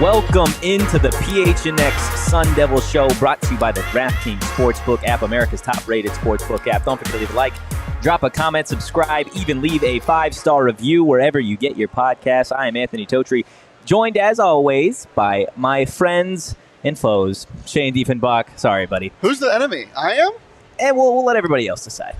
Welcome into the PHNX Sun Devil Show, brought to you by the DraftKings Sportsbook app, America's top-rated sportsbook app. Don't forget to leave a like, drop a comment, subscribe, even leave a 5-star review wherever you get your podcasts. I am Anthony Totri, joined as always by my friends and foes, Shane Diefenbach. Sorry, buddy. Who's the enemy? I am? And we'll let everybody else decide.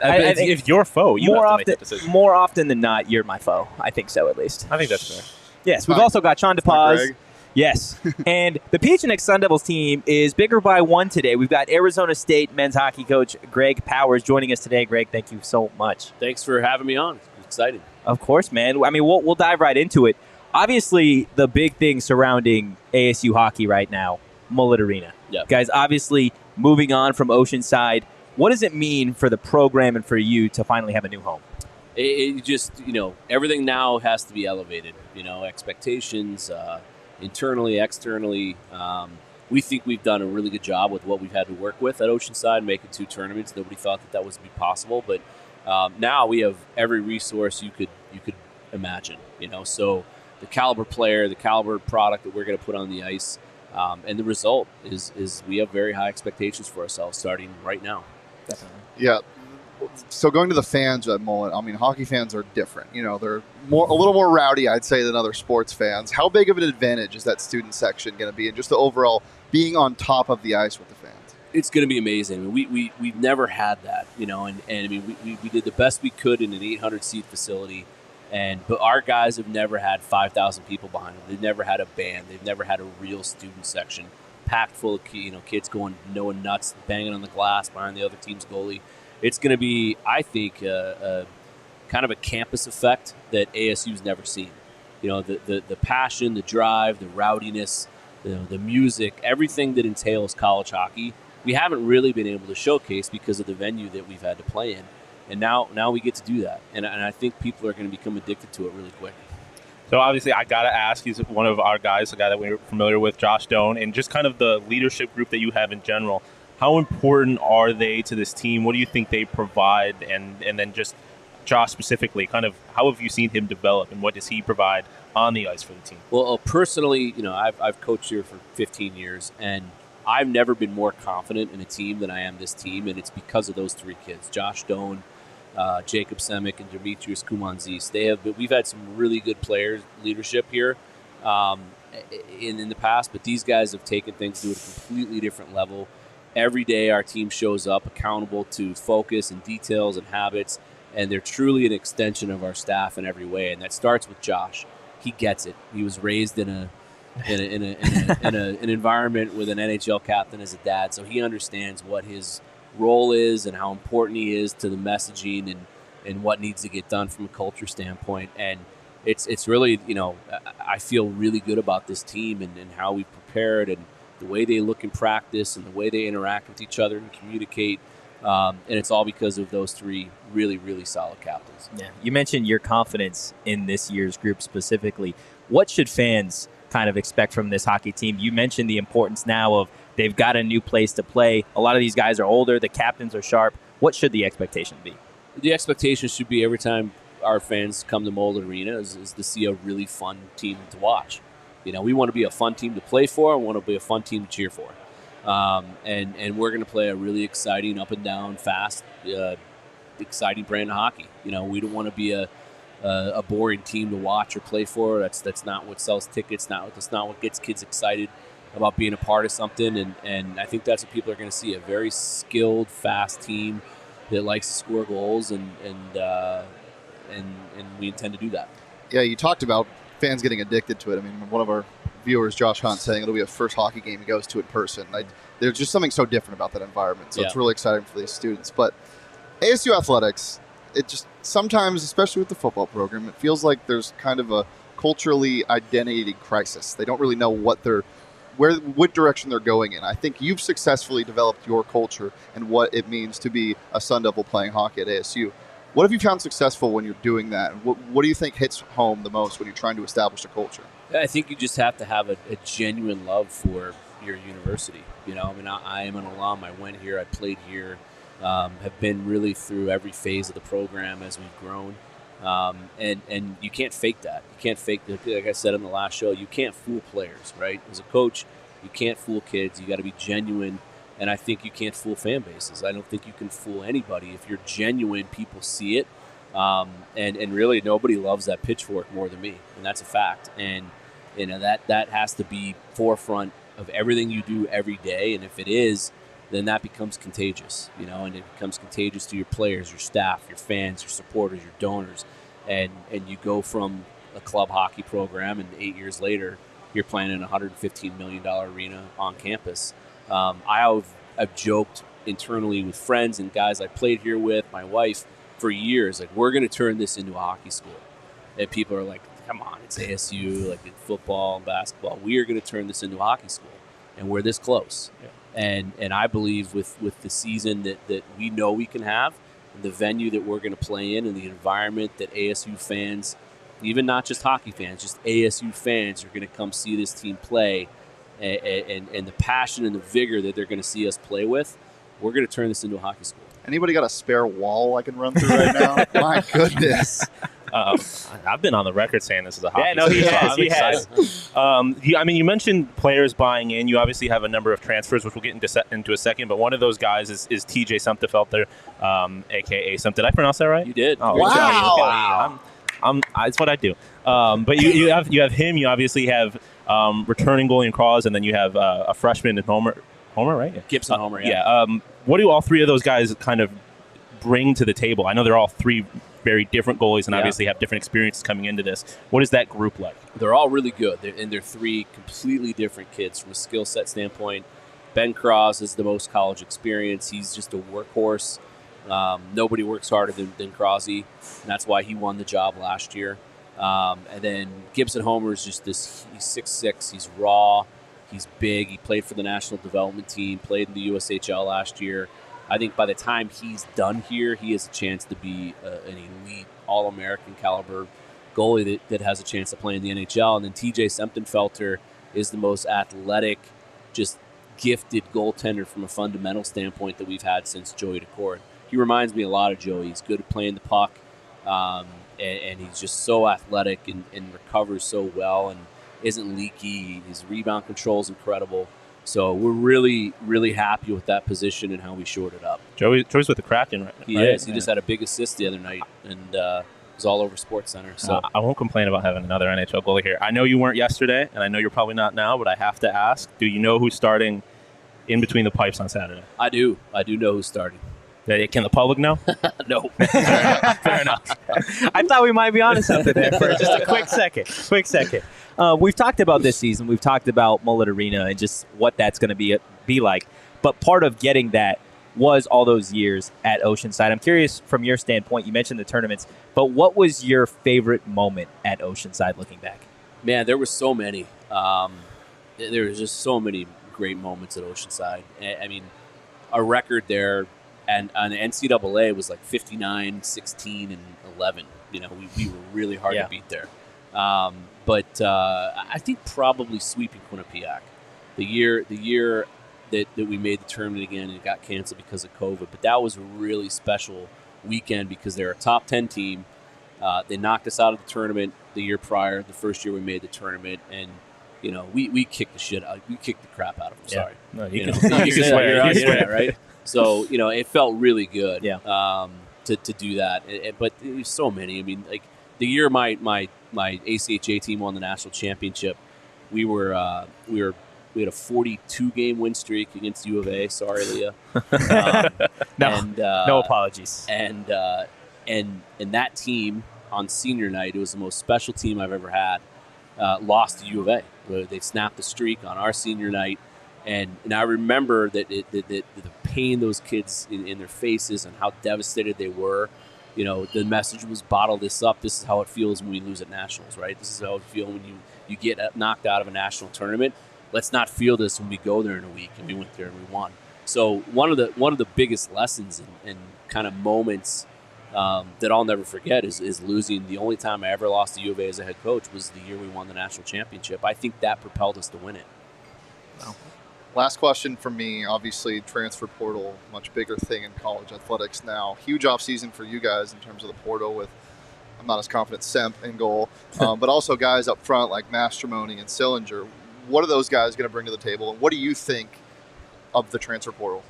I think if you're foe, you have to make that decision. More often than not, you're my foe. I think so, at least. I think that's fair. Yes, we've also got Shawn DePaz. Yes, and the PHNX Sun Devils team is bigger by one today. We've got Arizona State men's hockey coach Greg Powers joining us today. Greg, thank you so much. Thanks for having me on. I'm excited. Of course, man. I mean, we'll dive right into it. Obviously, the big thing surrounding ASU hockey right now, Mullett Arena. Yep. Guys, obviously moving on from Oceanside. What does it mean for the program and for you to finally have a new home? It just, everything now has to be elevated. Expectations, internally, externally. We think we've done a really good job with what we've had to work with at Oceanside, making 2 tournaments. Nobody thought that was be possible, but now we have every resource you could imagine. So the caliber player, the caliber product that we're going to put on the ice, and the result is we have very high expectations for ourselves starting right now. Definitely. Yeah. So going to the fans at Mullett, I mean, hockey fans are different. They're a little more rowdy, I'd say, than other sports fans. How big of an advantage is that student section going to be, and just the overall being on top of the ice with the fans? It's going to be amazing. We've never had that, and I mean, we did the best we could in an 800-seat facility, but our guys have never had 5,000 people behind them. They've never had a band. They've never had a real student section packed full of kids going nuts, banging on the glass behind the other team's goalie. It's going to be, I think, kind of a campus effect that ASU's never seen. The passion, the drive, the rowdiness, the music, everything that entails college hockey, we haven't really been able to showcase because of the venue that we've had to play in. And now we get to do that. And I think people are going to become addicted to it really quick. So obviously, I got to ask, he's one of our guys, a guy that we're familiar with, Josh Doan, and just kind of the leadership group that you have in general. How important are they to this team? What do you think they provide? And then just Josh specifically, kind of how have you seen him develop, and what does he provide on the ice for the team? Well, personally, I've coached here for 15 years, and I've never been more confident in a team than I am this team, and it's because of those 3 kids, Josh Doan, Jacob Semick, and Demetrius Kumanzis. We've had some really good players leadership here in the past, but these guys have taken things to a completely different level. Every day our team shows up accountable to focus and details and habits, and they're truly an extension of our staff in every way. And that starts with Josh. He gets it. He was raised in an environment with an NHL captain as a dad, so he understands what his role is and how important he is to the messaging and what needs to get done from a culture standpoint. And it's really, I feel really good about this team and how we've prepared and the way they look in practice and the way they interact with each other and communicate. And it's all because of those 3 really, really solid captains. Yeah, you mentioned your confidence in this year's group specifically. What should fans kind of expect from this hockey team? You mentioned the importance now of they've got a new place to play. A lot of these guys are older. The captains are sharp. What should the expectation be? The expectation should be every time our fans come to Mullett Arena is to see a really fun team to watch. We want to be a fun team to play for. We want to be a fun team to cheer for. And we're going to play a really exciting, up and down, fast, exciting brand of hockey. We don't want to be a boring team to watch or play for. That's not what sells tickets. That's not what gets kids excited about being a part of something. And I think that's what people are going to see, a very skilled, fast team that likes to score goals, and we intend to do that. Yeah, you talked about fans getting addicted to it. I mean, one of our viewers, Josh Hunt, saying it'll be a first hockey game he goes to in person. There's just something so different about that environment. So It's really exciting for these students. But ASU Athletics, it just sometimes, especially with the football program, it feels like there's kind of a culturally identity crisis. They don't really know what direction they're going in. I think you've successfully developed your culture and what it means to be a Sun Devil playing hockey at ASU. What have you found successful when you're doing that? What do you think hits home the most when you're trying to establish a culture? I think you just have to have a genuine love for your university. I am an alum. I went here. I played here. Have been really through every phase of the program as we've grown. And you can't fake that. You can't fake that. Like I said on the last show, you can't fool players, right? As a coach, you can't fool kids. You got to be genuine. And I think you can't fool fan bases. I don't think you can fool anybody. If you're genuine, people see it. And really, nobody loves that pitchfork more than me, and that's a fact. And that has to be forefront of everything you do every day. And if it is, then that becomes contagious, and it becomes contagious to your players, your staff, your fans, your supporters, your donors. And you go from a club hockey program, and 8 years later, you're playing in a $115 million arena on campus. I've joked internally with friends and guys I played here with, my wife, for years, like, we're going to turn this into a hockey school. And people are like, come on, it's ASU, like in football and basketball. We are going to turn this into a hockey school, and we're this close. Yeah. And I believe with the season that we know we can have, and the venue that we're going to play in, and the environment that ASU fans, even not just hockey fans, just ASU fans are going to come see this team play, and the passion and the vigor that they're going to see us play with, we're going to turn this into a hockey school. Anybody got a spare wall I can run through right now? My goodness. I've been on the record saying this is a hockey. Yeah, no, he has. He has. You mentioned players buying in. You obviously have a number of transfers, which we'll get into a second. But one of those guys is TJ Sumterfelter, a.k.a. Sump. Did I pronounce that right? You did. Oh, wow. That's what I do. But you have him. You obviously have returning goalie in Craws, and then you have a freshman in Homer, right? Yeah. Gibson Homer, yeah. What do all three of those guys kind of bring to the table? I know they're all three very different goalies and obviously have different experiences coming into this. What is that group like? They're all really good, they're three completely different kids from a skill set standpoint. Ben Cross is the most college experience. He's just a workhorse. Nobody works harder than Crosby, and that's why he won the job last year. And then Gibson Homer is just this. He's 6'6". He's raw. He's big. He played for the national development team, played in the USHL last year. I think by the time he's done here, he has a chance to be an elite All-American caliber goalie that has a chance to play in the NHL. And then TJ Sumterfelter is the most athletic, just gifted goaltender from a fundamental standpoint that we've had since Joey Decord. He reminds me a lot of Joey. He's good at playing the puck, and he's just so athletic and recovers so well and isn't leaky. His rebound control is incredible. So we're really, really happy with that position and how we shored it up. Joey's with the Kraken right now. He is. He just had a big assist the other night, and it was all over SportsCenter. So I won't complain about having another NHL goalie here. I know you weren't yesterday, and I know you're probably not now, but I have to ask, do you know who's starting in between the pipes on Saturday? I do. I do know who's starting. Can the public know? No. Fair enough. I thought we might be onto something there for just a quick second. We've talked about this season. We've talked about Mullett Arena and just what that's going to be like. But part of getting that was all those years at Oceanside. I'm curious from your standpoint, you mentioned the tournaments, but what was your favorite moment at Oceanside looking back? Man, there were so many. There was just so many great moments at Oceanside. I mean, our record there and on the NCAA was like 59, 16, and 11. We were really hard to beat there. But I think probably sweeping Quinnipiac. The year that we made the tournament again, and it got canceled because of COVID. But that was a really special weekend because they're a top 10 team. They knocked us out of the tournament the year prior, the first year we made the tournament, and we kicked the shit out. We kicked the crap out of them. Yeah. Sorry, no, you can swear. You can swear, right? So it felt really good. Yeah. To do that, but there's so many. I mean, like the year my ACHA team won the national championship, we had a 42 game win streak against U of A. Sorry, Leah. No apologies. And that team on senior night, it was the most special team I've ever had. Lost to U of A. They snapped the streak on our senior night, and I remember that the pain those kids in their faces and how devastated they were. The message was bottle this up. This is how it feels when we lose at nationals, right? This is how it feels when you get knocked out of a national tournament. Let's not feel this when we go there in a week, and we went there and we won. So one of the biggest lessons and kind of moments that I'll never forget is losing. The only time I ever lost to U of A as a head coach was the year we won the national championship. I think that propelled us to win it. Wow. Last question from me. Obviously, transfer portal, much bigger thing in college athletics now. Huge offseason for you guys in terms of the portal with I'm not as confident Semp in goal, but also guys up front like Mastermony and Sillinger. What are those guys going to bring to the table, and what do you think of the transfer portal?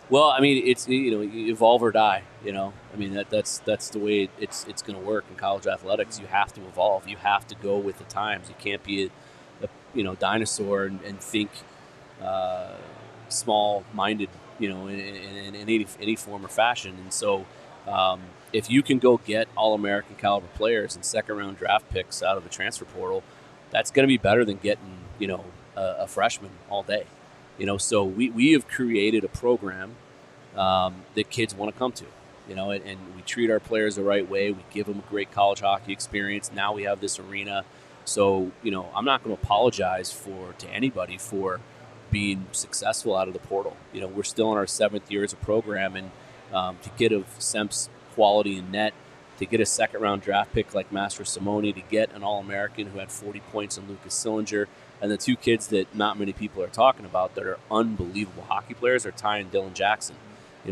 Well, I mean, it's you evolve or die. I mean that's the way it's going to work in college athletics. You have to evolve. You have to go with the times. You can't be a dinosaur and think small-minded. In any form or fashion. And so, if you can go get All-American caliber players and second-round draft picks out of the transfer portal, that's going to be better than getting a freshman all day. So we have created a program that kids want to come to, and we treat our players the right way. We give them a great college hockey experience. Now we have this arena. So, I'm not going to apologize to anybody for being successful out of the portal. We're still in our 7th year as a program, and to get of Semp's quality in net, to get a second-round draft pick like Master Simone, to get an All-American who had 40 points in Lucas Sillinger, and the two kids that not many people are talking about that are unbelievable hockey players are Ty and Dylan Jackson.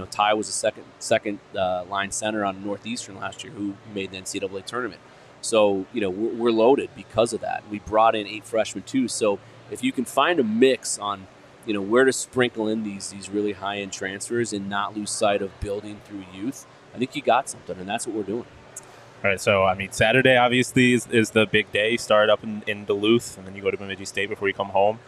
Ty was a second line center on Northeastern last year who made the NCAA tournament. So, we're loaded because of that. We brought in 8 freshmen too. So if you can find a mix on, where to sprinkle in these really high-end transfers and not lose sight of building through youth, I think you got something, and that's what we're doing. All right, so, Saturday, obviously, is the big day. You start up in Duluth, and then you go to Bemidji State before you come home.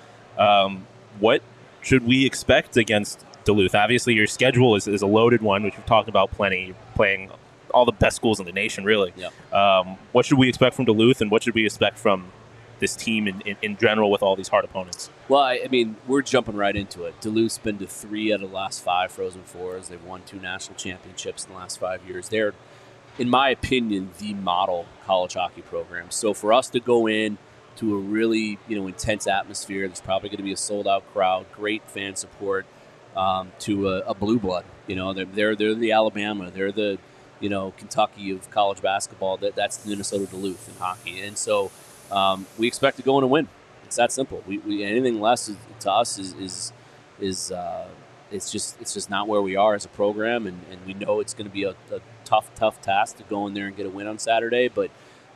What should we expect against Duluth? Obviously, your schedule is a loaded one, which we've talked about plenty. You're playing all the best schools in the nation, really. Yeah. What should we expect from Duluth, and what should we expect from this team in general with all these hard opponents? Well, we're jumping right into it. Duluth's been to 3 out of the last 5 Frozen Fours. They've won 2 national championships in the last 5 years. They're, in my opinion, the model college hockey program. So for us to go in to a really intense atmosphere, there's probably going to be a sold-out crowd, great fan support, to a blue blood. They're the Alabama. They're the Kentucky of college basketball. That's Minnesota Duluth in hockey, and so. We expect to go in and win. It's that simple. We anything less to us is it's just not where we are as a program, and we know it's going to be a tough task to go in there and get a win on Saturday. But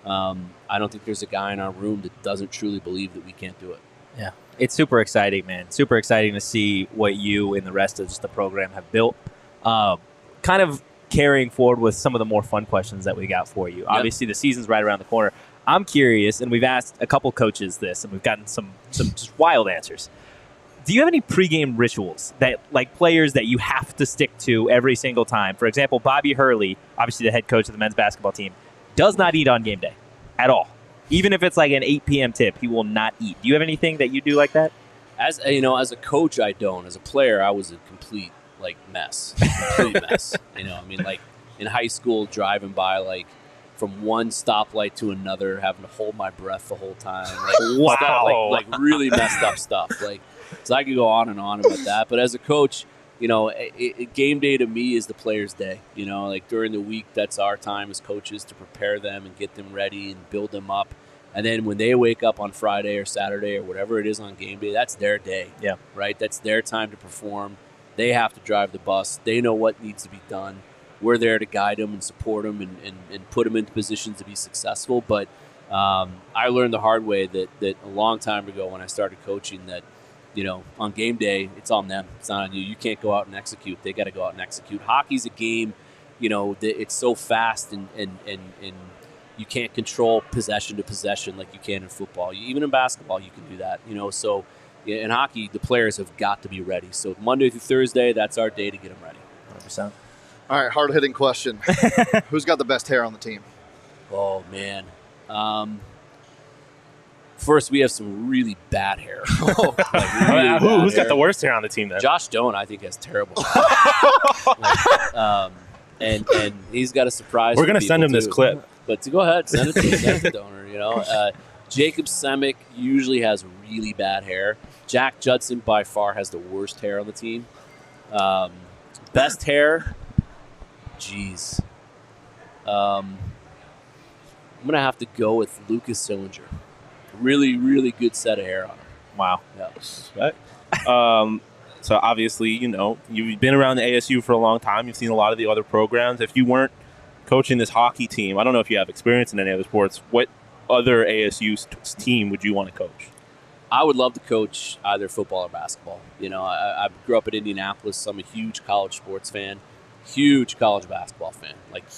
I don't think there's a guy in our room that doesn't truly believe that we can't do it. Yeah, it's super exciting, man. Super exciting to see what you and the rest of just the program have built. Kind of carrying forward with some of the more fun questions that we got for you. Yep. Obviously, the season's right around the corner. I'm curious, and we've asked a couple coaches this, and we've gotten some just wild answers. Do you have any pregame rituals that, like, players that you have to stick to every single time? For example, Bobby Hurley, obviously the head coach of the men's basketball team, does not eat on game day at all. Even if it's like an 8 p.m. tip, he will not eat. Do you have anything that you do like that? As a coach, I don't. As a player, I was a complete mess. Complete mess. In high school, driving by from one stoplight to another, having to hold my breath the whole time. Wow. Stuff, really messed up stuff. So I could go on and on about that. But as a coach, game day to me is the player's day. During the week, that's our time as coaches to prepare them and get them ready and build them up. And then when they wake up on Friday or Saturday or whatever it is on game day, that's their day. Yeah. Right? That's their time to perform. They have to drive the bus. They know what needs to be done. We're there to guide them and support them and put them into positions to be successful. But I learned the hard way that a long time ago when I started coaching that, on game day, it's on them. It's not on you. You can't go out and execute. They got to go out and execute. Hockey's a game, that it's so fast and you can't control possession to possession like you can in football. Even in basketball, you can do that. So in hockey, the players have got to be ready. So Monday through Thursday, that's our day to get them ready. 100%. All right, hard-hitting question. Who's got the best hair on the team? Oh, man. First, we have some really bad hair. Who's got the worst hair on the team then? Josh Doan, I think, has terrible hair. And he's got a surprise. We're going to send him this clip. But go ahead, send it to Donor. Jacob Semick usually has really bad hair. Jack Judson by far has the worst hair on the team. Best hair, geez. I'm going to have to go with Lucas Sillinger. Really, really good set of hair on him. Wow. Yeah. So obviously, you've been around the ASU for a long time. You've seen a lot of the other programs. If you weren't coaching this hockey team, I don't know if you have experience in any other sports. What other ASU team would you want to coach? I would love to coach either football or basketball. You know, I grew up in Indianapolis, so I'm a huge college sports fan, huge college basketball fan,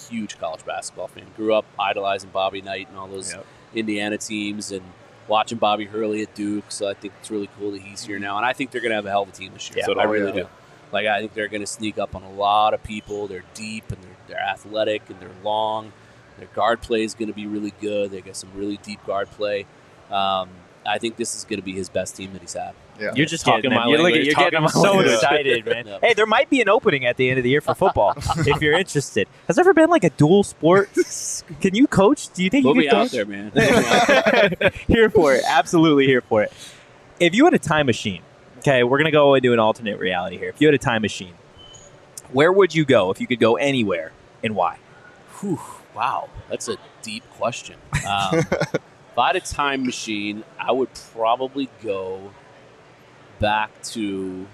huge college basketball fan. Grew up idolizing Bobby Knight and all those Indiana teams and watching Bobby Hurley at Duke, so I think it's really cool that he's here now. And I think they're going to have a hell of a team this year. Yeah, I really do. I think they're going to sneak up on a lot of people. They're deep, and they're athletic, and they're long. Their guard play is going to be really good. They got some really deep guard play. I think this is going to be his best team that he's had. Yeah. You're just talking my language. You're getting so excited, man. Yep. Hey, there might be an opening at the end of the year for football if you're interested. Has there ever been a dual sport? Can you coach? Do you think we'll you be could out coach? there, man. Here for it. Absolutely here for it. If you had a time machine, okay, we're going to go into an alternate reality here. If you had a time machine, where would you go if you could go anywhere, and why? Whew, wow, that's a deep question. If I had a time machine, I would probably go back to,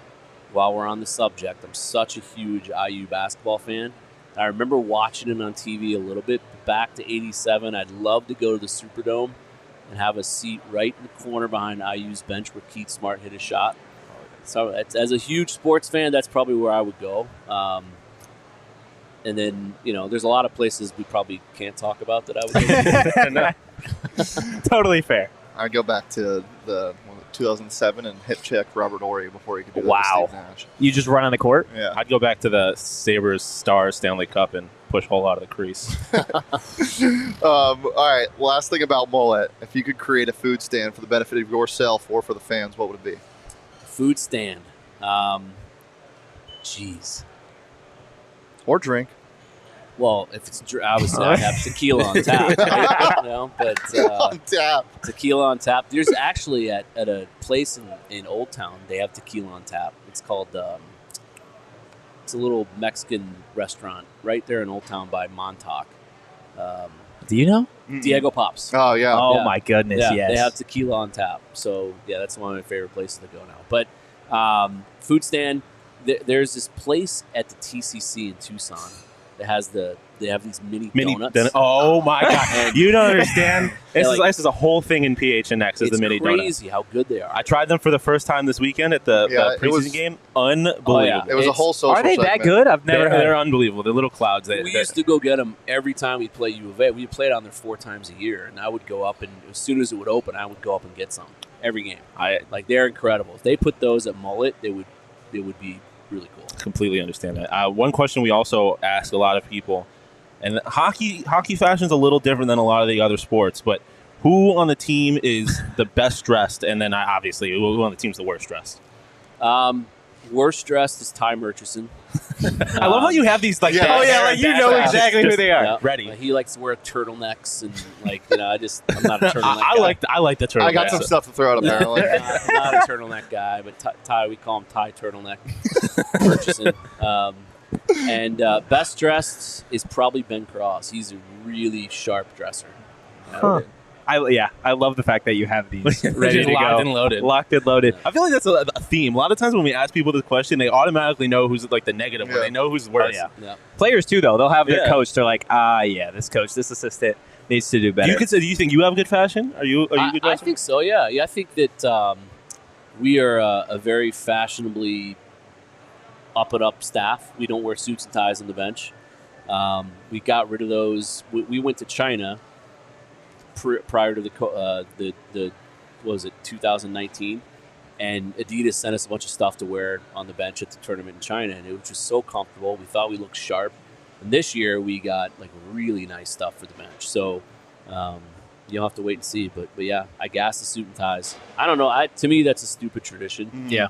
while we're on the subject, I'm such a huge IU basketball fan. I remember watching it on TV a little bit. Back to 87, I'd love to go to the Superdome and have a seat right in the corner behind IU's bench where Keith Smart hit his shot. So as a huge sports fan, that's probably where I would go. And then, there's a lot of places we probably can't talk about that I would go. Totally fair. I'd go back to the 2007 and hip check Robert Ory before he could do that with Steve Nash. You just run on the court? Yeah. I'd go back to the Sabres Stars Stanley Cup and push Hull out of the crease. All right, last thing about Mullett. If you could create a food stand for the benefit of yourself or for the fans, what would it be? Food stand. Jeez. Or drink. Well, if it's obviously I have tequila on tap, right? But on tap. Tequila on tap. There's actually at a place in Old Town, they have tequila on tap. It's called it's a little Mexican restaurant right there in Old Town by Montauk. Do you know? Diego Pops. Oh yeah. Oh my goodness, yeah, yes. They have tequila on tap. So yeah, that's one of my favorite places to go now. But food stand. There's this place at the TCC in Tucson that has they have these mini donuts. Oh my god! You don't understand. This is a whole thing in PHNX. Is the mini donuts? It's crazy how good they are. I tried them for the first time this weekend at the preseason game. Unbelievable. Oh, yeah. It was a whole social. Are they segment. that good? I've never heard. They're unbelievable. The little clouds. We used to go get them every time we play U of A. We played on there 4 times a year, and I would go up, and as soon as it would open, I would go up and get some every game. They're incredible. If they put those at Mullett, it would be really cool. Completely understand that. One question we also ask a lot of people, and hockey fashion is a little different than a lot of the other sports, but who on the team is the best dressed, and then obviously who on the team is the worst dressed? Worst dressed is Ty Murchison. I love how you have these you know exactly who they are. Yeah. Ready. He likes to wear turtlenecks and I'm not a turtleneck guy. I like the turtleneck. I got some stuff to throw out apparently. Not a turtleneck guy, but Ty, we call him Ty Turtleneck Murchison. And best dressed is probably Ben Cross. He's a really sharp dresser. I love the fact that you have these ready to locked go. And loaded. Locked and loaded. I feel like that's a theme. A lot of times when we ask people this question, they automatically know who's the negative one. They know who's worse. Yeah. Players too, though. They'll have their coach. They're like, this coach, this assistant needs to do better. Do you think you have good fashion? Are you good? I think so. Yeah. I think that we are a very fashionably up and up staff. We don't wear suits and ties on the bench. We got rid of those. We went to China prior to the 2019, and Adidas sent us a bunch of stuff to wear on the bench at the tournament in China, and it was just so comfortable. We thought we looked sharp, and this year we got really nice stuff for the bench. So you'll have to wait and see, but yeah, I gas the suit and ties. I don't know. To me, that's a stupid tradition. Yeah.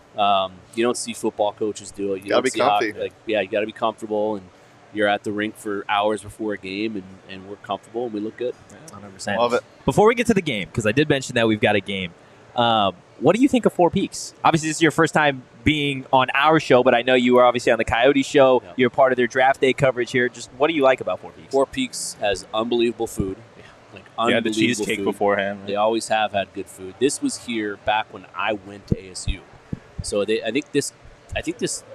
You don't see football coaches do it. You gotta be comfy. You got to be comfortable, and you're at the rink for hours before a game, and we're comfortable and we look good. 100%. Love it. Before we get to the game, because I did mention that we've got a game, what do you think of Four Peaks? Obviously, this is your first time being on our show, but I know you were obviously on the Coyote show. Yeah. You're part of their draft day coverage here. Just what do you like about Four Peaks? Four Peaks has unbelievable food. The cheesecake food. beforehand. Right? They always have had good food. This was here back when I went to ASU. So I think this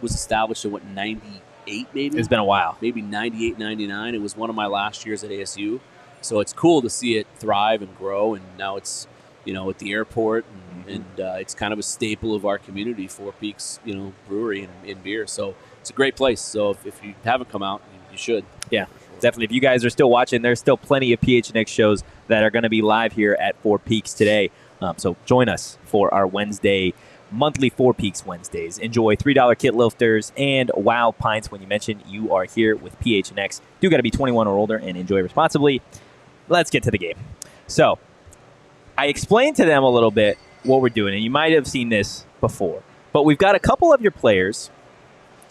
was established in 98 98, maybe. It's been a while. Maybe 98, 99. It was one of my last years at ASU. So it's cool to see it thrive and grow. And now it's, at the airport. And it's kind of a staple of our community, Four Peaks, brewery and beer. So it's a great place. So if you haven't come out, you should. Yeah, definitely. If you guys are still watching, there's still plenty of PHNX shows that are going to be live here at Four Peaks today. So join us for our monthly Four Peaks Wednesdays. Enjoy $3 kit lifters and wow pints when you mention you are here with PHNX. Do got to be 21 or older and enjoy responsibly. Let's get to the game. So I explained to them a little bit what we're doing, and you might have seen this before, but we've got a couple of your players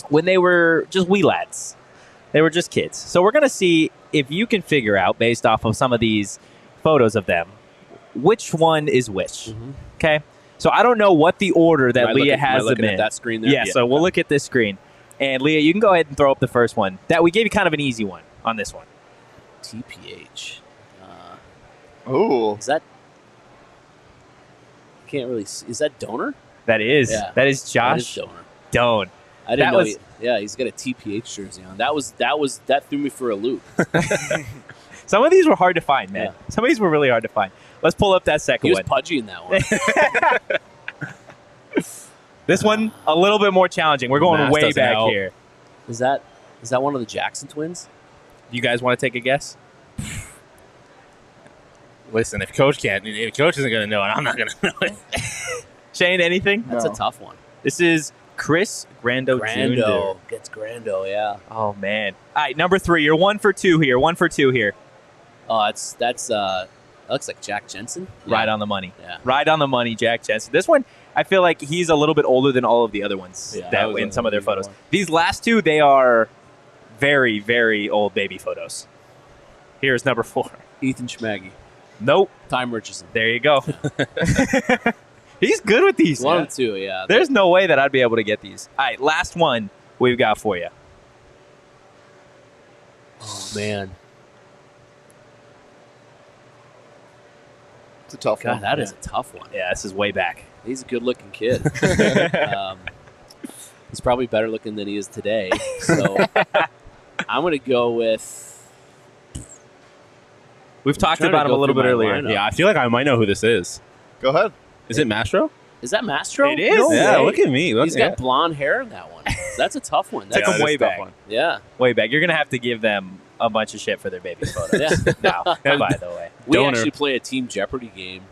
when they were just wee lads. They were just kids. So we're going to see if you can figure out, based off of some of these photos of them, which one is which. Okay? So I don't know what the order that Leah has them in. At that screen there? Yeah, so we'll look at this screen. And Leah, you can go ahead and throw up the first one. That we gave you kind of an easy one on this one. TPH. Oh. Is that... I can't really see. Is that Donor? That is. Yeah. That is Josh That is Donor. Doan. I didn't know. He's got a TPH jersey on. That threw me for a loop. Some of these were hard to find, man. Yeah. Some of these were really hard to find. Let's pull up that second He one. was pudgy in that one. This one, a little bit more challenging. We're going Math way doesn't back help. here. Is that one of the Jackson twins? Do you guys want to take a guess? Listen, if Coach isn't going to know it, I'm not going to know it. Shane, anything? That's No. a tough one. This is Chris Grando Jr. Gets Grando, yeah. Oh, man. All right, number 3. You're 1 for 2 here. 1 for 2 here. Oh, that looks like Jack Jensen. Yeah. Right on the money. Yeah. Right on the money, Jack Jensen. This one, I feel like he's a little bit older than all of the other ones Yeah, that was in a some of their little photos. more. These last two, they are very, very old baby photos. Here's number 4. Ethan Schmaggy. Nope. Time Richardson. There you go. He's good with these. One man. of the two, yeah. There's no way that I'd be able to get these. All right, last one we've got for you. Oh, man. It's a tough God, one. that is a tough one. Yeah, this is way back. He's a good-looking kid. He's probably better looking than he is today. So I'm going to go with... We've talked trying to about him a go little through bit my earlier. lineup. Yeah, I feel like I might know who this is. Go ahead. Is it Mastro? Is that Mastro? It is. No Yeah, way. look at me. He's got blonde hair in that one. That's a tough one. Took That's, him way it's a tough back. one. yeah. Way back. You're going to have to give them a bunch of shit for their baby photos. Yeah. Now, by the way. We Donor. actually play a Team Jeopardy game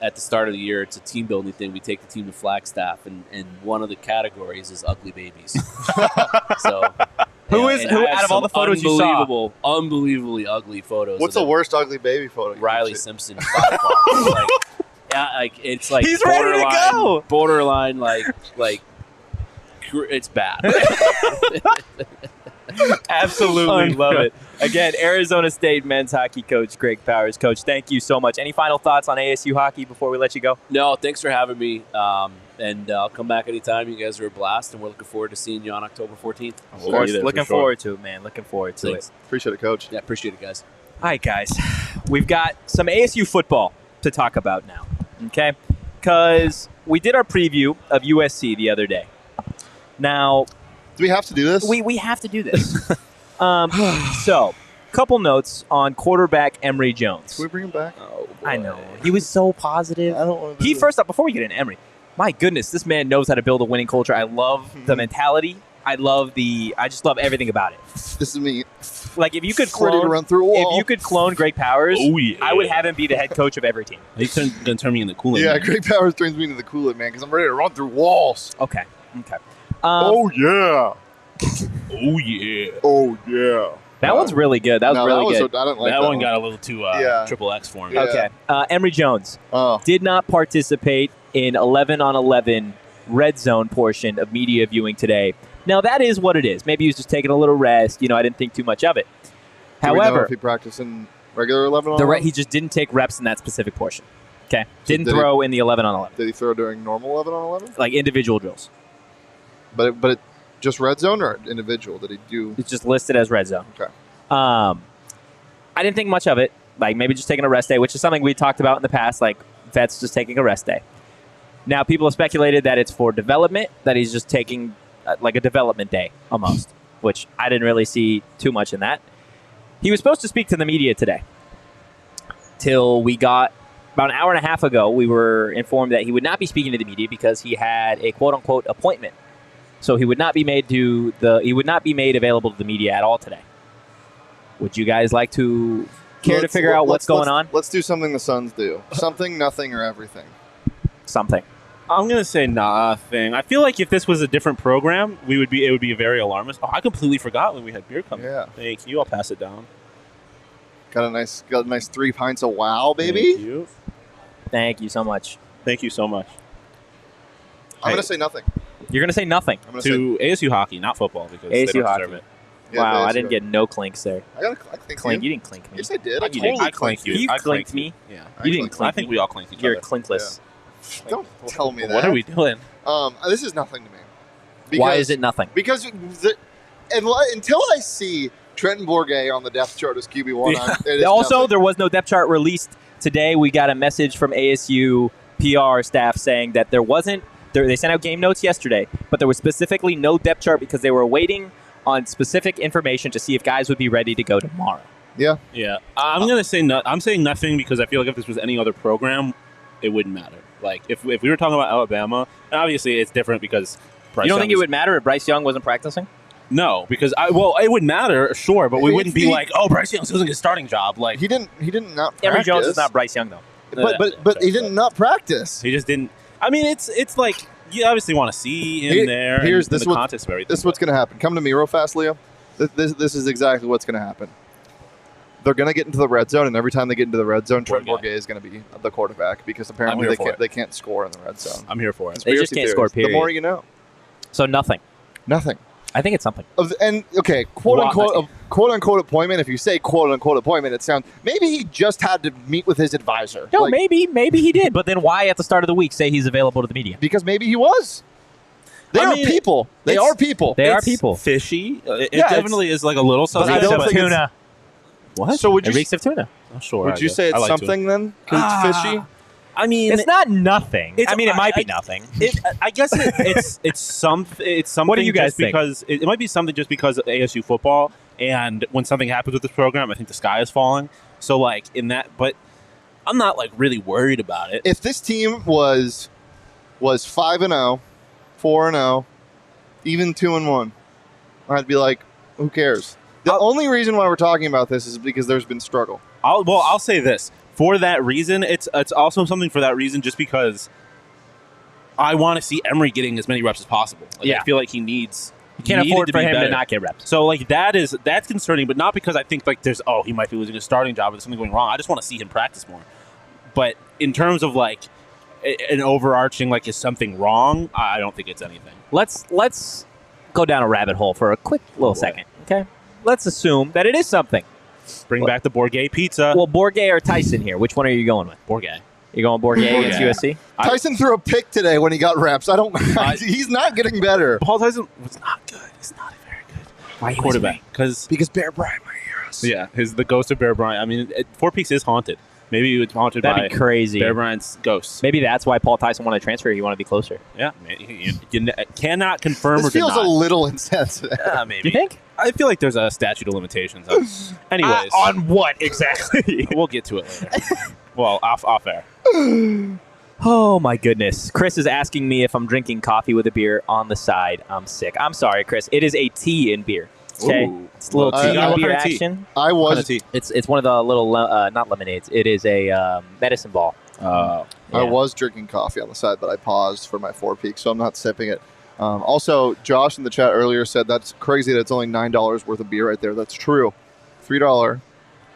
at the start of the year. It's a team building thing. We take the team to Flagstaff, and one of the categories is ugly babies. So, Who yeah, is and who I have out of all some the photos you saw? unbelievably ugly photos. What's of the them. worst ugly baby photo? you Riley can see? Simpson. like, yeah, like it's like He's ready to go. Borderline, like it's bad. Absolutely love it. Again, Arizona State men's hockey coach Greg Powers. Coach, thank you so much. Any final thoughts on ASU hockey before we let you go? No, thanks for having me. And I'll come back anytime. You guys are a blast, and we're looking forward to seeing you on October 14th. Of course, looking forward to it, man. Looking forward to Thanks. it. Appreciate it, Coach. Yeah, appreciate it, guys. All right, guys. We've got some ASU football to talk about now, okay? Because we did our preview of USC the other day. Now, Do we have to do this? we have to do this. So, couple notes on quarterback Emory Jones. Can we bring him back? Oh, boy. I know. He was so positive. I don't want to. He first up, before we get into Emory, my goodness, this man knows how to build a winning culture. I love the mentality. I just love everything about it. This is me. Like, if you could Ready to clone, run through a wall. if you could clone Greg Powers, Oh, yeah. I would have him be the head coach of every team. He's going to turn me into Kool-Aid. Yeah, Man. Greg Powers turns me into the Kool-Aid man because I'm ready to run through walls. Okay. Oh yeah. Oh, yeah. Oh yeah. That one's really good. That was No, really good. I didn't like that one got a little too Yeah. triple X for me. Yeah. Okay. Emory Jones Oh, did not participate in 11-on-11 red zone portion of media viewing today. Now, that is what it is. Maybe he was just taking a little rest. I didn't think too much of it. do we know However, if he practiced in regular 11 on he just didn't take reps in that specific portion. Okay. Didn't did he- throw in the 11-on-11, Did he throw during normal 11 on 11? like individual drills. But it just red zone or individual? Did he do? It's just listed as red zone. Okay. I didn't think much of it. Like, maybe just taking a rest day, which is something we talked about in the past, like vets just taking a rest day. Now, people have speculated that it's for development, that he's just taking like a development day almost. which I didn't really see too much in that. He was supposed to speak to the media today. Till we got about an hour and a half ago, we were informed that he would not be speaking to the media because he had a quote-unquote appointment. So he would not be made available to the media at all today. Would you guys like to care to figure out what's going on? Let's do something the Suns do. Something, nothing, or everything. Something. I'm gonna say nothing. I feel like if this was a different program, it would be very alarmist. Oh, I completely forgot when we had beer coming. Yeah. Thank you. I'll pass it down. Got a nice 3 pints of wow, baby. Thank you. Thank you so much. Thank you so much. I'm gonna say nothing. You're going to say nothing. I'm gonna To ASU hockey, not football, because they ASU don't hockey. deserve it. Yeah, Wow, ASU I didn't get no clinks there. I got a clink. Clink. You didn't clink me. Yes, I did. I You didn't. totally I clinked you. You I clinked me. Yeah. You didn't clinked. clink I think me. we all clinked each You're other. clinkless. Don't tell me that. What are we doing? This is nothing to me. Why is it nothing? Because until I see Trenton Bourget on the depth chart as QB1, it is Also, nothing. there was no depth chart released today. We got a message from ASU PR staff saying that there wasn't. They sent out game notes yesterday, but there was specifically no depth chart because they were waiting on specific information to see if guys would be ready to go tomorrow. Yeah. Yeah. I'm gonna say I'm saying nothing because I feel like if this was any other program, it wouldn't matter. Like if we were talking about Alabama, and obviously it's different because Bryce You don't Young think it would matter if Bryce Young wasn't practicing? No, because it would matter, sure, but we wouldn't be He- like, oh, Bryce Young's losing his starting job. Like He didn't not practice. Emory Jones is not Bryce Young, though. But he didn't not practice. he just didn't. I mean, it's like you obviously want to see him there. Here's in this the what- context of everything. This is what's going to happen. Come to me real fast, Leo. This is exactly what's going to happen. They're going to get into the red zone, and every time they get into the red zone, Trent Bourget is going to be the quarterback because apparently they can't score in the red zone. I'm here for it. They just can't score, period. The more you know. So nothing. Nothing. I think it's something. And okay, quote unquote appointment. If you say quote unquote appointment, it sounds maybe he just had to meet with his advisor. No, maybe he did. But then why at the start of the week say he's available to the media? Because maybe he was. They are people. They are people. They are people. Fishy. It Yeah, definitely is like a little But I suspect. don't think it's- tuna. What? So would It you reeks of tuna. Oh, sure. would I you guess. say it's I like something tuna. then? Because it's fishy. I mean, It's not nothing. It's- I mean, it might be I- nothing. I guess it's something. What do you guys just think? Because it might be something just because of ASU football, and when something happens with this program, I think the sky is falling. So like in that, but I'm not like really worried about it. If this team was 5-0, 4-0, even 2-1, I'd be like, who cares? The only reason why we're talking about this is because there's been struggle. I'll say this. For that reason, it's also something for that reason just because I want to see Emory getting as many reps as possible. Like, Yeah. I feel like he needs. You can't needed afford to for be him better. to not get reps. So like that's concerning, but not because I think like he might be losing his starting job or there's something going wrong. I just want to see him practice more. But in terms of like an overarching like is something wrong, I don't think it's anything. Let's go down a rabbit hole for a quick little second. Okay. Let's assume that it is something. Bring back the Bourget pizza. Well, Bourget or Tyson here? Which one are you going with? Bourget. You going Bourget against USC? Tyson threw a pick today when he got reps. He's not getting better. Paul Tyson was not good. He's not a very good Why quarterback because Bear Bryant might hear us. yeah, the ghost of Bear Bryant. I mean, Four Peaks is haunted. Maybe it's haunted by That'd be crazy. Bear Bryant's ghost. Maybe that's why Paul Tyson wanted to transfer. He wanted to be closer. Yeah, you cannot confirm This or feels deny. a little insensitive. Maybe. Do you think? I feel like there's a statute of limitations. Anyways, On what exactly? we'll get to it later. Well, off air. Oh my goodness. Chris is asking me if I'm drinking coffee with a beer on the side. I'm sick. I'm sorry, Chris. It is a tea in beer. Okay? Ooh. It's a little tea What in kind beer of tea? action. I was It's one of the little, not lemonades. It is a medicine ball. I was drinking coffee on the side, but I paused for my 4 Peaks, so I'm not sipping it. Also, Josh in the chat earlier said that's crazy that it's only $9 worth of beer right there. That's true. $3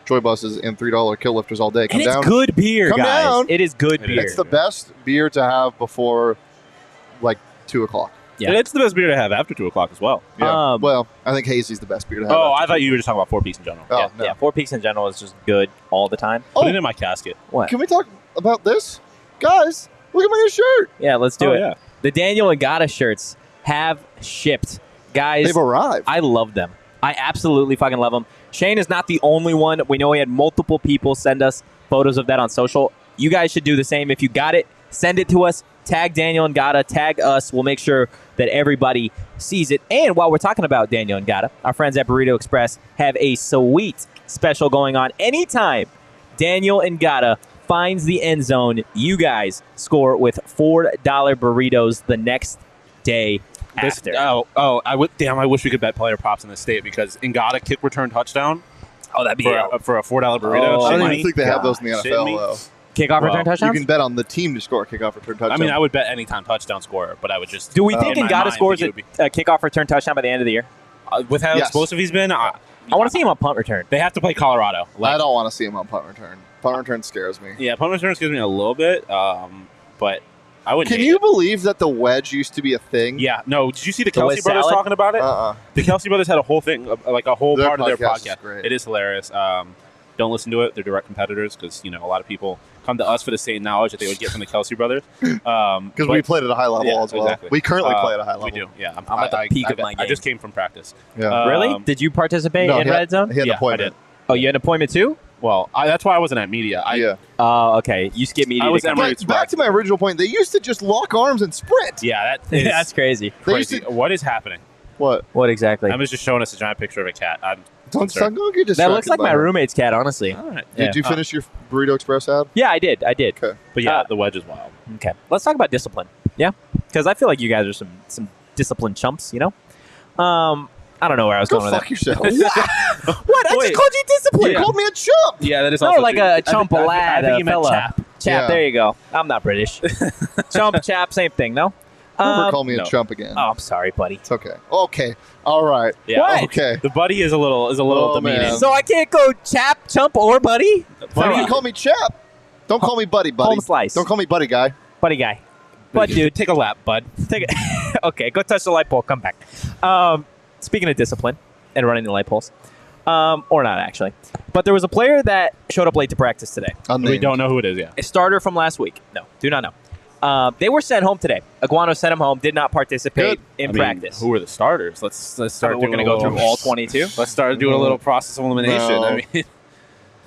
Joy Buses and $3 Kill Lifters all day. Come And down. it's good beer, Come guys. down. It is good beer. It's the best beer to have before like 2 o'clock. Yeah. And it's the best beer to have after 2 o'clock as well. Yeah. Um, Well, I think Hazy's the best beer to have. Oh, after I thought you were just talking about Four Peaks in general. Oh, yeah, no. yeah, Four Peaks in general is just good all the time. Oh. Put it in my casket. What? Can we talk about this? Guys, look at my new shirt. Yeah, let's do Oh, it. yeah. The Daniel Agata shirts have shipped. Guys, They've arrived. I love them. I absolutely fucking love them. Shane is not the only one. We know he had multiple people send us photos of that on social. You guys should do the same. If you got it, send it to us. Tag Daniel Ngata, tag us. We'll make sure that everybody sees it. And while we're talking about Daniel Ngata, our friends at Burrito Express have a sweet special going on. Anytime Daniel Ngata finds the end zone, you guys score with $4 burritos the next day after. I wish we could bet player props in this state because Ngata kick return touchdown. Oh, that'd be for a $4 burrito. I don't even think they have those in the NFL, though. Kickoff return touchdowns? You can bet on the team to score a kickoff return touchdown. I mean, I would bet anytime touchdown scorer, but I would just. Do we think Ngata scores a kickoff return touchdown by the end of the year? With how explosive he's been, I want to see him on punt return. They have to play Colorado. I don't want to see him on punt return. Punt return scares me. Yeah, punt return scares me a little bit, but I wouldn't. Can you believe that the wedge used to be a thing? Yeah. No. Did you see the Kelsey brothers talking about it? The Kelsey brothers had a whole thing, like a whole part of their podcast. It is hilarious. Don't listen to it. They're direct competitors because, a lot of people come to us for the same knowledge that they would get from the Kelsey brothers. Because we played at a high level as well. Exactly. We currently play at a high level. We do, yeah. I'm at the peak of my game. I just came from practice. Yeah. Really? Did you participate in Red Zone? He had an appointment. Oh, you had an appointment too? Well, that's why I wasn't at media. Oh, okay. You skipped media. I was back to my original point. They used to just lock arms and sprint. Yeah, that's crazy. What is happening? What exactly? I was just showing us a giant picture of a cat. Don't get distracted. That looks like my roommate's cat, honestly. All right. Did you finish your Burrito Express ad? Yeah, I did. Okay. But yeah, the wedge is wild. Okay. Let's talk about discipline. Yeah? Because I feel like you guys are some disciplined chumps, I don't know where I was going with that. Fuck yourself. What? I just called you disciplined. You called me a chump. Yeah, that is also like a chump, a lad, I think you meant chap. Chap, there you go. I'm not British. Chump, chap, same thing, no? Never call me a chump again. Oh, I'm sorry, buddy. It's okay. Okay. All right. Yeah. What? Okay. The buddy is a little demeaning. Man. So I can't go chap, chump, or buddy? Why do you call me chap? Don't call me buddy. Home slice. Don't call me buddy guy. Buddy guy. Bud, dude. Take a lap, bud. Okay, go touch the light pole. Come back. Speaking of discipline and running the light poles, or not actually, but there was a player that showed up late to practice today. Unnamed. We don't know who it is yet. A starter from last week. No, do not know. They were sent home today. Iguano sent him home. Did not participate in practice. Who are the starters? Let's start. We're going to go through all 22. Let's start doing a little process of elimination. No. I mean,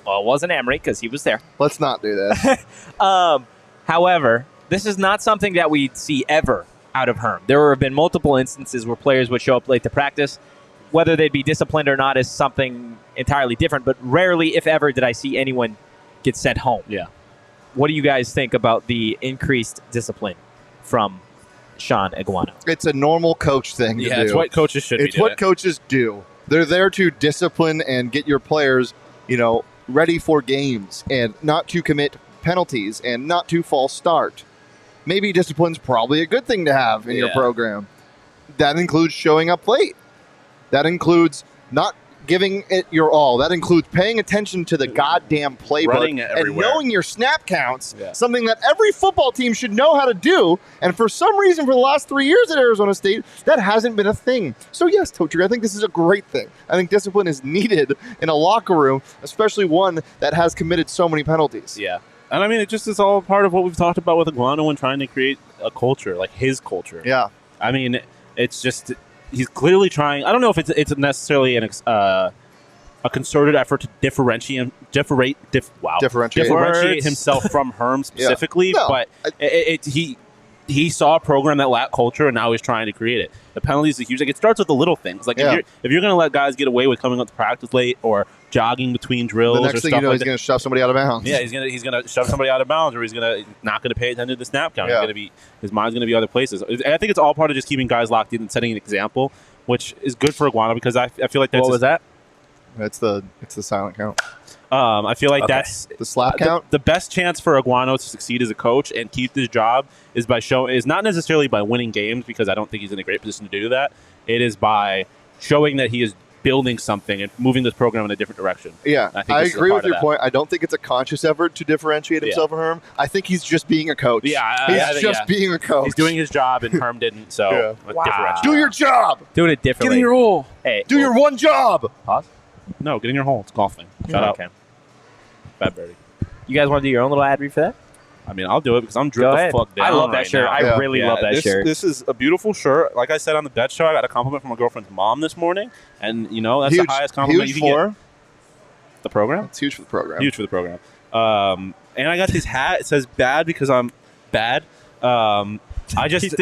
well, it wasn't Emory because he was there. Let's not do that. However, this is not something that we see ever out of Herm. There have been multiple instances where players would show up late to practice. Whether they'd be disciplined or not is something entirely different, but rarely, if ever, did I see anyone get sent home. Yeah. What do you guys think about the increased discipline from Shawn Iguano? It's a normal coach thing to do. It's what coaches should be doing. It's what coaches do. They're there to discipline and get your players, ready for games and not to commit penalties and not to false start. Maybe discipline's probably a good thing to have in your program. That includes showing up late. That includes not giving it your all. That includes paying attention to the goddamn playbook and knowing your snap counts, something that every football team should know how to do. And for some reason, for the last 3 years at Arizona State, that hasn't been a thing. So yes, Totrick, I think this is a great thing. I think discipline is needed in a locker room, especially one that has committed so many penalties. Yeah. And I mean, it just is all part of what we've talked about with Iguano and trying to create a culture, like his culture. Yeah. I mean, it's just... He's clearly trying. I don't know if it's necessarily a concerted effort to differentiate himself from Herm specifically, but he saw a program that lacked culture, and now he's trying to create it. The penalties are huge. Like, it starts with the little things. Like if you're going to let guys get away with coming up to practice late or jogging between drills, the next thing you know, he's going to shove somebody out of bounds. Yeah, he's gonna shove somebody out of bounds, or he's not gonna pay attention to the snap count. His mind's gonna be other places. And I think it's all part of just keeping guys locked in and setting an example, which is good for Iguano because I feel like that's what was that? It's the silent count. I feel like that's the slap count. The best chance for Iguano to succeed as a coach and keep his job is not necessarily by winning games, because I don't think he's in a great position to do that. It is by showing that he is building something and moving this program in a different direction. Yeah, I agree with your point. I don't think it's a conscious effort to differentiate himself from Herm. I think he's just being a coach. Yeah, he's just being a coach. He's doing his job, and Herm didn't. So differentiate. Do your job. Doing it differently. Get in your hole. Hey, do your one job. Pause. No, get in your hole. It's golfing. Shut up. Okay. Bad birdie. You guys want to do your own little ad read for that? I mean, I'll do it because I'm dripped the fuck down. I love that shirt. I really love that shirt. This is a beautiful shirt. Like I said on the bet show, I got a compliment from my girlfriend's mom this morning, and that's the highest compliment you can get. The program? It's huge for the program. Huge for the program. And I got this hat. It says "bad" because I'm bad. I just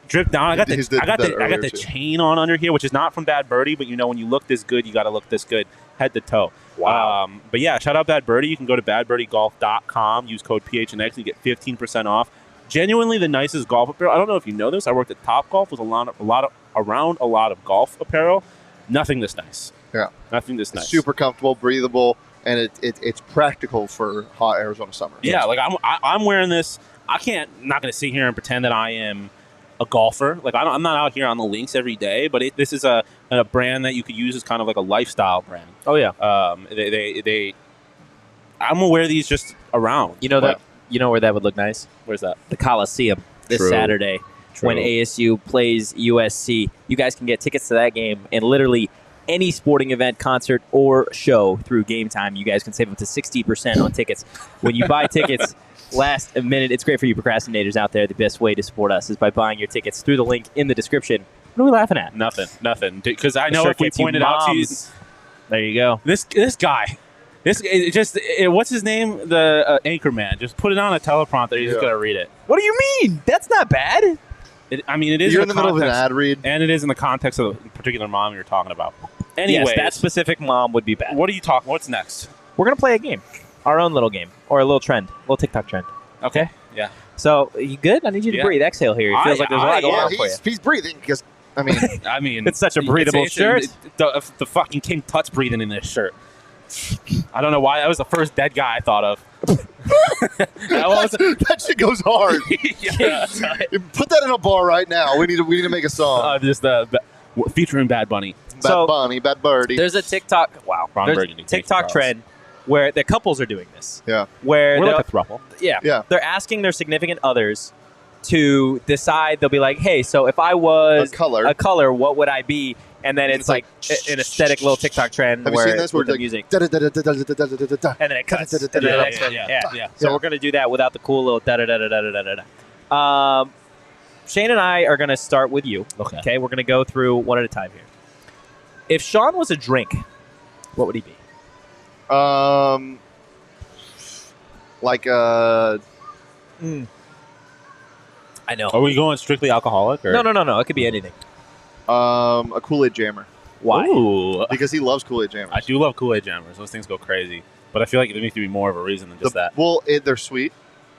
dripped down. I got the chain on under here, which is not from Bad Birdie, but when you look this good, you got to look this good head to toe. Wow. But yeah, shout out Bad Birdie. You can go to badbirdiegolf.com, use code PHNX, and you get 15% off. Genuinely the nicest golf apparel. I don't know if you know this. I worked at Topgolf with around a lot of golf apparel. Nothing this nice. Yeah. Nothing this nice. Super comfortable, breathable, and it's practical for hot Arizona summer. Yeah, like I'm wearing this. Not going to sit here and pretend that I am a golfer. Like I'm not out here on the links every day, but this is a brand that you could use as kind of like a lifestyle brand. Oh yeah. I'm gonna wear these just around. You know where that would look nice? Where's that? The Coliseum this True. Saturday when ASU plays USC. You guys can get tickets to that game and literally any sporting event, concert, or show through Game Time. You guys can save up to 60% on tickets when you buy tickets. Last minute, it's great for you procrastinators out there. The best way to support us is by buying your tickets through the link in the description. What are we laughing at? Nothing. Because I know if we pointed out to you, there you go. This guy, what's his name? The anchor man. Just put it on a teleprompter. You're just gonna read it. What do you mean? That's not bad. It is. You're in the middle of an ad read, and it is in the context of the particular mom you're talking about. Anyways, yes, that specific mom would be bad. What are you talking? What's next? We're gonna play a game, our own little game, or a little trend, a little TikTok trend. Okay. Yeah. So you good? I need you to breathe. Exhale here. It feels like there's a lot going on for you. He's breathing because I mean, it's such a breathable shirt. The fucking King Tut's breathing in this shirt. I don't know why. That was the first dead guy I thought of. That shit goes hard. Yeah. Put that in a bar right now. We need to make a song. Just featuring Bad Bunny. Bad Birdie. There's a TikTok. Wow. There's a TikTok trend where the couples are doing this. Yeah. Where we're like a throuple. Yeah. They're asking their significant others to decide. They'll be like, "Hey, so if I was a color, what would I be?" And then it's like an aesthetic little TikTok trend. Have you seen this? Where the music, and then it cuts. Yeah. So we're gonna do that without the cool little da da da da da da da. Shane and I are gonna start with you. Okay. We're gonna go through one at a time here. If Shawn was a drink, what would he be? Like I know. Are we going strictly alcoholic? Or? No. It could be anything. a Kool-Aid jammer. Why? Ooh. Because he loves Kool-Aid jammers. I do love Kool-Aid jammers. Those things go crazy. But I feel like there needs to be more of a reason than just that. Well, they're sweet,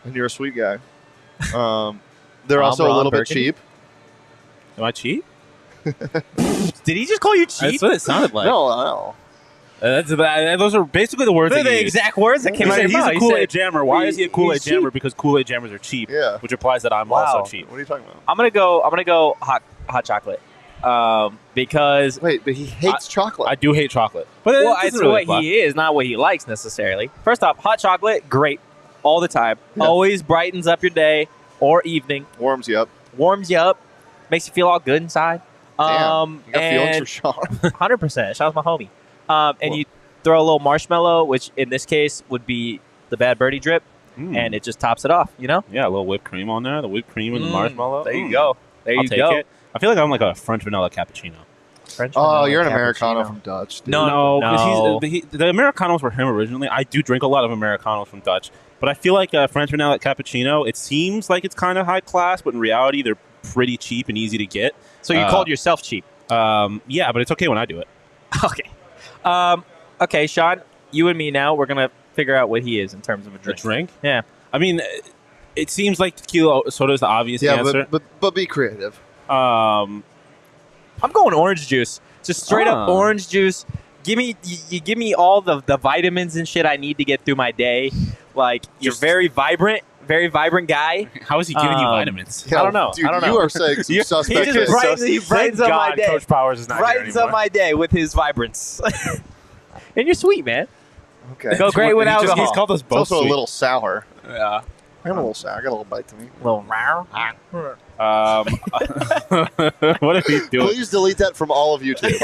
and you're a sweet guy. They're also a little bit cheap. Am I cheap? Did he just call you cheap? That's what it sounded like. No. Those are basically the words. They're the exact words that came out of your mouth. He's a Kool-Aid jammer. Why is he a Kool-Aid jammer? Because Kool-Aid jammers are cheap. Yeah. Which implies that I'm also cheap. What are you talking about? I'm gonna go hot chocolate. Because wait, but he hates chocolate. I do hate chocolate. But it's really what he is, not what he likes necessarily. First off, hot chocolate, great, all the time. Yeah. Always brightens up your day or evening. Warms you up. Makes you feel all good inside. Damn, you got feelings for Shawn. 100%. Shawn's my homie. And you throw a little marshmallow, which in this case would be the Bad Birdie drip, and it just tops it off, you know? Yeah, a little whipped cream on there. The whipped cream and the marshmallow. There you go. I'll take it. I feel like I'm like a French vanilla cappuccino. You're an Americano from Dutch. Dude. No. The Americanos were him originally. I do drink a lot of Americanos from Dutch, but I feel like a French vanilla cappuccino, it seems like it's kind of high class, but in reality, they're pretty cheap and easy to get. So you called yourself cheap? Yeah, but it's okay when I do it. Okay. Okay, Shawn, you and me now, we're going to figure out what he is in terms of a drink. A drink? Yeah. I mean, it seems like tequila soda is the obvious answer. But be creative. I'm going orange juice. Just straight up orange juice. Give me all the vitamins and shit I need to get through my day. Like, you're very vibrant guy. How is he giving you vitamins? Yeah, I don't know. Dude, you are saying some suspect things. He brightens up my day. Coach Powers is not brightens up my day with his vibrance. And you're sweet, man. Okay. Go great with alcohol. He's called us both It's also sweet. a little sour. Yeah. I'm a little sour. I got a little bite to me. A little rare. What are we doing? Please delete that from all of YouTube.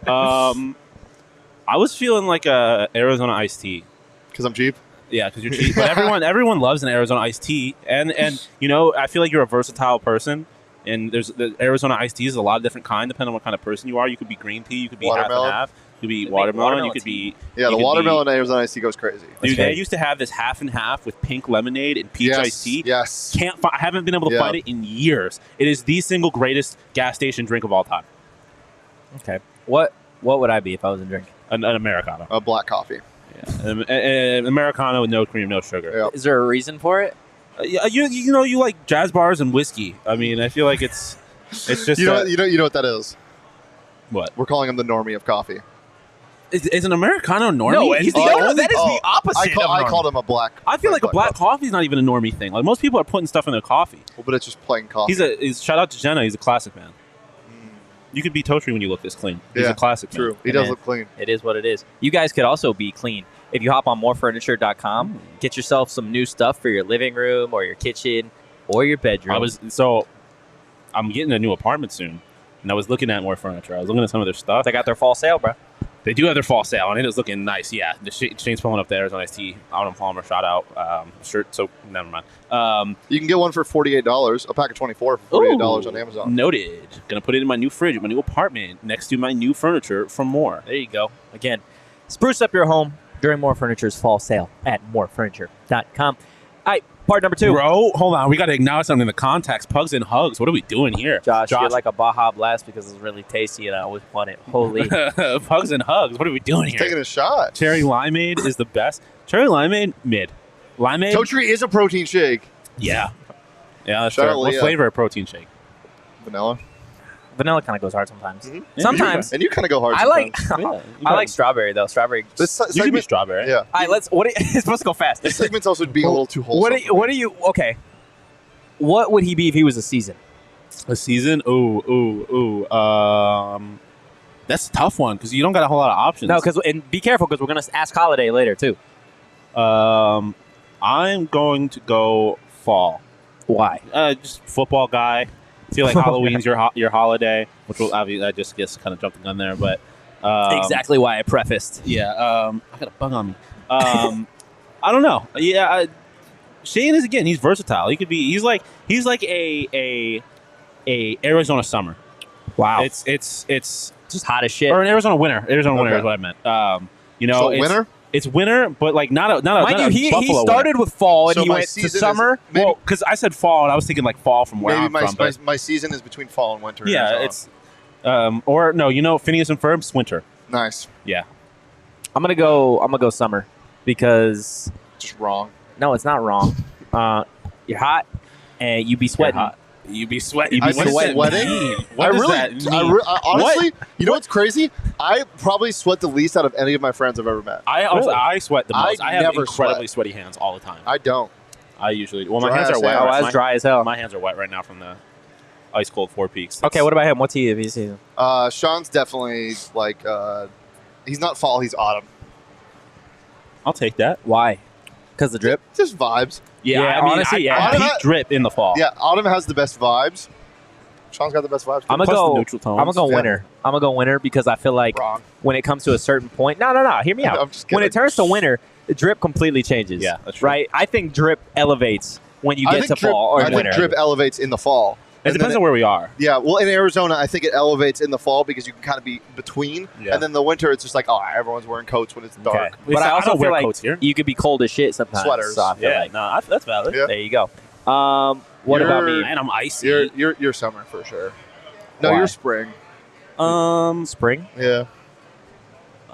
I was feeling like a Arizona iced tea. Because I'm cheap? Yeah, because you're cheap. But everyone loves an Arizona iced tea. And you know, I feel like you're a versatile person. And the Arizona iced tea is a lot of different kind, depending on what kind of person you are. You could be green tea. You could be Watermelon. half could be watermelon. You could be the watermelon Arizona iced tea goes crazy. Dude, they used to have this half and half with pink lemonade and peach iced tea. Yes. I haven't been able to find it in years. It is the single greatest gas station drink of all time. Okay. What would I be if I was a drink? An Americano. A black coffee. Yeah. An Americano with no cream, no sugar. Yep. Is there a reason for it? You like jazz bars and whiskey. I mean, I feel like it's just you know what that is. What? We're calling him the normie of coffee. Is an Americano normie? No, He's that is the opposite. I called him a black. I feel like a black coffee is not even a normie thing. Like most people are putting stuff in their coffee. Well, but it's just plain coffee. Shout out to Jenna. He's a classic man. You could be Totri when you look this clean. He's a classic man. True. He does look clean. It is what it is. You guys could also be clean. If you hop on morefurniture.com, get yourself some new stuff for your living room or your kitchen or your bedroom. I'm getting a new apartment soon, and I was looking at more furniture. I was looking at some of their stuff. They got their fall sale, bro. They do have their fall sale, and it is looking nice. Yeah, the Shane's pulling up there. There's a nice tee. Adam Palmer, shout out. Shirt, so never mind. You can get one for $48, a pack of 24 for $48 on Amazon. Noted. Gonna put it in my new fridge, my new apartment, next to my new furniture from More. There you go. Again, spruce up your home during More Furniture's fall sale at morefurniture.com. All right, part number 2. Bro, hold on. We got to acknowledge something in the context. Pugs and hugs. What are we doing here? Josh, you're like a Baja Blast because it's really tasty and I always want it. Holy. Pugs and hugs. What are we doing here? Taking a shot. Cherry limeade is the best. Cherry limeade, mid. Limeade. Totri is a protein shake. Yeah. Yeah, that's Shout fair. out What Leah. flavor of protein shake? Vanilla. Vanilla kind of goes hard sometimes. Mm-hmm. Yeah, Sometimes. And you kind of go hard. I like sometimes. I like strawberry though. Strawberry. This You can be segment, strawberry. yeah. All right, it's supposed to go fast. This segment's also being a little too wholesome. What are you okay? What would he be if he was a season? A season? Ooh. That's a tough one because you don't got a whole lot of options. No, and be careful because we're gonna ask Holiday later too. I'm going to go fall. Why? Just football guy. I feel like Halloween's your holiday, which will obviously I just guess kind of jumped the gun there, but Exactly why I prefaced. yeah. I got a bug on me. I don't know. Yeah, Shane is he's versatile. He could be. He's like a Arizona summer. Wow. It's just hot as shit. or an Arizona winter. Arizona winter Okay. is what I meant. So winter? It's winter, but like not a Mind you, he Buffalo started winter. with fall and So he my went to season is summer. maybe- Well, because I said fall and I was thinking like fall from where Maybe I'm from. But my season is between fall and winter. in yeah, Arizona. it's or no, Phineas and Ferb's winter. nice. Yeah, I'm gonna go summer because Just wrong. no, it's not wrong. You're hot and you be sweating. hot. You be sweating. I What does that sweating? mean? I What does really, that mean? I honestly, you know what's crazy? I probably sweat the least out of any of my friends I've ever met. I sweat the most. I I have never incredibly sweat. sweaty hands all the time. I don't. I usually my Dry hands as are wet. hell. Oh, that's dry as hell. My hands are wet right now from the ice cold Four Peaks. Okay, what about him? What's he if he's season? Sean's definitely like, he's not fall, he's autumn. I'll take that. Why? Because the drip. Just vibes. Yeah, Yeah, I mean, honestly, I yeah. peak drip in the fall. Yeah, autumn has the best vibes. Sean's got the best vibes. I'm gonna Plus the go. neutral tones. I'm gonna go Yeah. winter. I'm gonna go winter because I feel like Wrong. when it comes to a certain point. No. Hear me out. I'm just When it kidding. turns to winter, the drip completely changes. Yeah, that's true. right. I think drip elevates when you I get think to fall or I think winter. drip elevates in the fall. It And depends then on where we are. Yeah, well, in Arizona, I think it elevates in the fall because you can kind of be between. Yeah. And then the winter, it's just like, everyone's wearing coats when it's dark. Okay. But But I I also don't feel wear like coats here. you could be cold as shit sometimes. Sweaters. So I feel like that's valid. Yeah. there you go. What about me? And I'm icy. You're summer for sure. No, Why? you're spring. Spring. Yeah,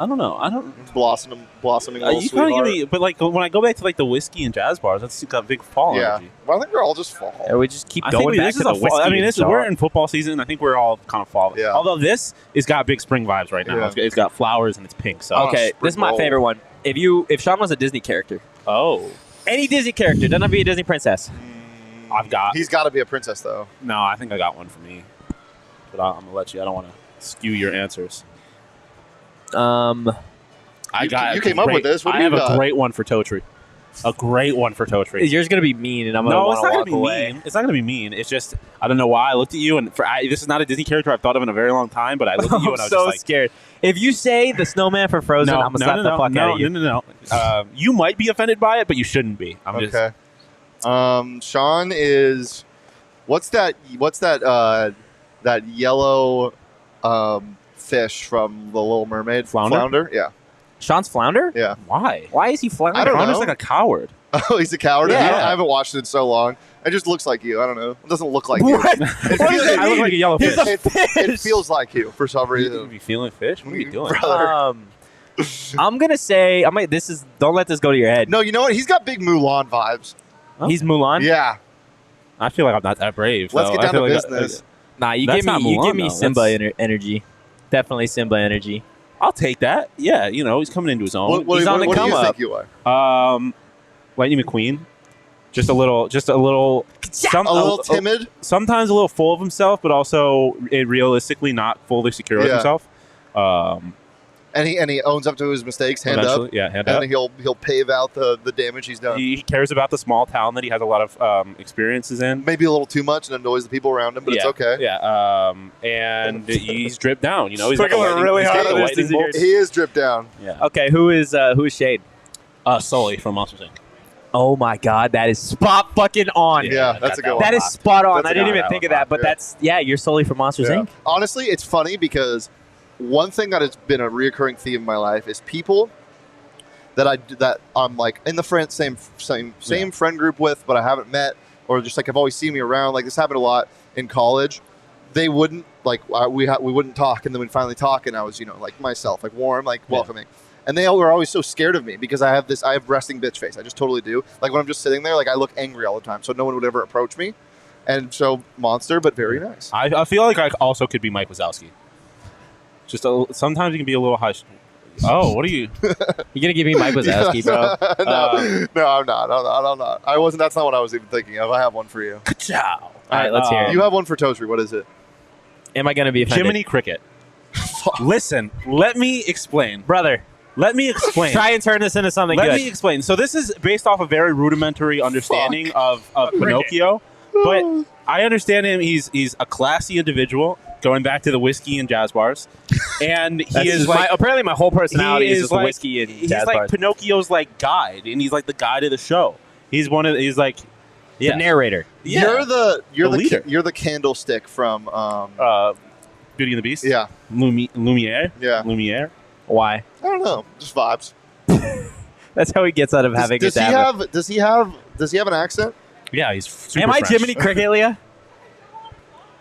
I don't know. I don't. it's blossoming little You kind of sweetheart. give me, but like when I go back to like the whiskey and jazz bars, that's got big fall Yeah, energy. well, I think we're all just fall. Yeah, we just keep I think going back this to is the a fall. whiskey. I mean, and we're dark. in football season. I think we're all kind of fall. Yeah. Although this has got big spring vibes right now. Yeah. It's got flowers and it's pink. So Okay, spring this is my roll. favorite one. If Shawn was a Disney character, any Disney character, doesn't have to be a Disney princess. I've got. He's got to be a princess, though. No, I think I got one for me. But I'm gonna let you. I don't want to skew your answers. You came up with this. What do I you have got? a great one for Totri. A great one for Totri. Is yours gonna be mean, and I'm gonna No, it's want not to gonna walk be away? mean. It's not gonna be mean. It's just I don't know why I looked at you and this is not a Disney character I've thought of in a very long time. But I looked at you I'm and I was so just like, scared. If you say the snowman for Frozen, I'm gonna slap the fuck out of you. No. You might be offended by it, but you shouldn't be. I'm just Okay. Sean is. What's that? That yellow fish from The Little Mermaid. Flounder? Yeah. Sean's flounder? Yeah. Why? Why is he flounder? I don't Flounder's know. like a coward. Oh, he's a coward? Yeah. I haven't watched it in so long. It just looks like you. I don't know. It doesn't look like you. What? It What feels, does that I look like a yellow fish. it feels like you for some You reason. be feeling fish? What are you doing? Brother. I'm gonna say don't let this go to your head. No, you know what? He's got big Mulan vibes. He's Mulan. Yeah. I feel like I'm not that brave. Let's so get I down feel to like business. Nah, you That's give me not you Mulan, give me though. Simba That's- energy. Definitely Simba energy. I'll take that. Yeah, he's coming into his own. What He's on the do come you up. think you are? Lightning McQueen. Just a little. A little timid? Sometimes a little full of himself, but also realistically not fully secure with Yeah. himself. And he owns up to his mistakes, hand Eventually, up. yeah, hand up. And he'll pave out the damage he's done. He cares about the small town that he has a lot of experiences in. Maybe a little too much and annoys the people around him, but it's okay. Yeah, and he's dripped down. He's We're like a going lightning, really he's hard got on a this lightning this year. bolt. He is dripped down. Yeah. Okay, who is Shade? Sully from Monsters Inc. Oh my God, that is spot fucking on. Yeah, that's a good one. That is spot on. That's a I didn't good even one. think of that, but Yeah. you're solely from Monsters Yeah. Inc. Honestly, it's funny because one thing that has been a reoccurring theme in my life is people that I'm like in the same friend group with, but I haven't met, or just like have always seen me around. Like this happened a lot in college. They wouldn't we wouldn't talk, and then we'd finally talk, and I was like myself, like warm, like welcoming. And they all were always so scared of me because I have resting bitch face. I just totally do. Like when I'm just sitting there, like I look angry all the time, so no one would ever approach me. And so monster, but very nice. I feel like I also could be Mike Wazowski. Sometimes you can be a little hush. Oh, what are you? You're gonna give me Mike Wazowski, bro. No, I'm not. I'm not. I wasn't. That's not what I was even thinking of. I have one for you. Ciao. All right, let's hear it. You have one for Toastry. What is it? Am I gonna be offended? Jiminy Cricket. Listen, let me explain. Brother, Let me explain. try and turn this into something Let good. me explain. So this is based off a very rudimentary understanding of Pinocchio, but I understand him. He's a classy individual, going back to the whiskey and jazz bars, and he is like apparently my whole personality is just like, whiskey and he's jazz like bars. Pinocchio's like guide, and he's like the guide of the show. He's like The narrator. You're the leader. you're the candlestick from Beauty and the Beast. yeah. Lumiere. Yeah. Lumiere. Why? I don't know. Just vibes. That's how he gets out of having Does a he dab. have an accent? Yeah, he's super Am I fresh. Jiminy Cricket, Leah?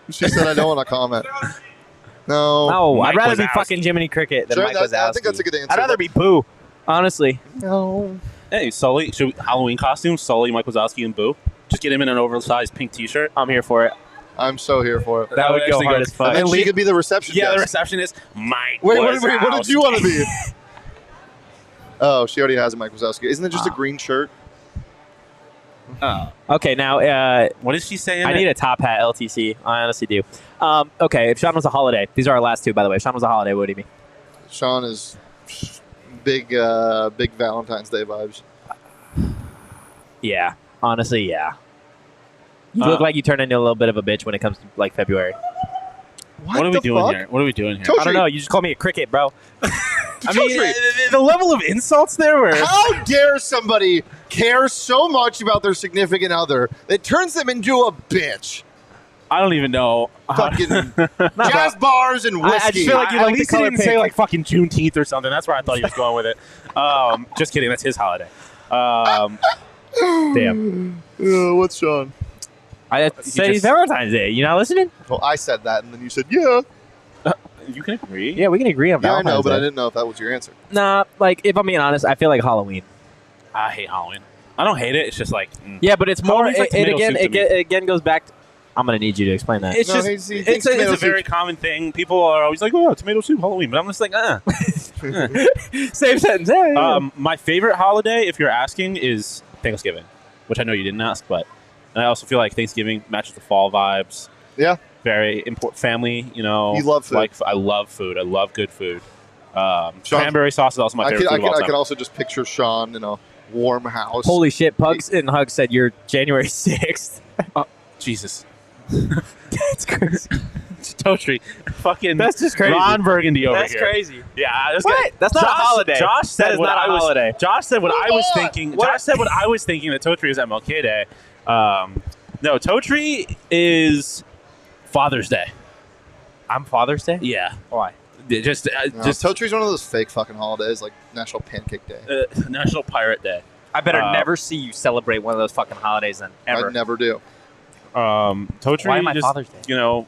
She said I don't want to comment. No. No, Mike I'd rather be Wazowski. fucking Jiminy Cricket than Sure, Mike I Wazowski. think that's a good answer. I'd rather be Pooh, honestly. No. Hey, Sully. Halloween costume. Sully, Mike Wazowski, and Boo. Just get him in an oversized pink T-shirt. I'm here for it. I'm so here for it. That would go actually hard go- as fuck. And then she could be the reception Yeah, the desk. receptionist. Mike. Wait, what did you want to be? Wazowski. Oh, she already has a Mike Wazowski. Isn't it just a green shirt? Oh. Okay, now What is she saying? I need a top hat LTC. I honestly do. Okay, if Shawn was a holiday, these are our last two, by the way. If Shawn was a holiday, what would he be? Shawn is big Valentine's Day vibes. Yeah, honestly, yeah. You look like you turn into a little bit of a bitch when it comes to like February. What are we the doing fuck? here? What are we doing here? Toast- I don't know. You just call me a cricket, bro. I mean, the level of insults there were. How dare somebody care so much about their significant other that turns them into a bitch? I don't even know. Fucking jazz bars and whiskey. I just feel like you At like the least he color didn't say pink. like fucking Juneteenth or something. That's where I thought he was going with it. Just kidding. That's his holiday. Damn. What's Shawn? I said it's Valentine's Day. You not listening? Well, I said that, and then you said, yeah. You can agree. Yeah, we can agree on Yeah, I Valentine's know, but Day. I didn't know if that was your answer. Nah, like if I'm being honest, I feel like Halloween. I hate Halloween. I don't hate it. It's just like Yeah, but it's more. Halloween's like It tomato again, soup to it again goes back. I'm gonna need you to explain that. it's No, just he it's thinks tomato a very soup- common thing. People are always like, "Oh, tomato soup, Halloween," but I'm just like, Same sentence. Yeah. My favorite holiday, if you're asking, is Thanksgiving, which I know you didn't ask, but and I also feel like Thanksgiving matches the fall vibes. Yeah. Very important family. You know, You love food. Like I love food. I love good food. Cranberry sauce is also my favorite food of all I time. can also just picture Shawn in a warm house. Holy shit! Pugs and Hugs said you're January 6th. Jesus. That's crazy. Totri. Fucking That's just crazy. Ron Burgundy over That's here. crazy. Yeah, this What? guy- That's not a holiday. Josh said That is what not a I was. holiday. Josh said what I was on. thinking. What? Josh said what I was thinking that Totri is MLK Day. No, Totri is Father's Day. I'm Father's Day. Yeah. Why? Toe Tree's one of those fake fucking holidays, like National Pancake Day. National Pirate Day. I better never see you celebrate one of those fucking holidays then, ever. I never do. Toe Tree, Why am I Father's Day?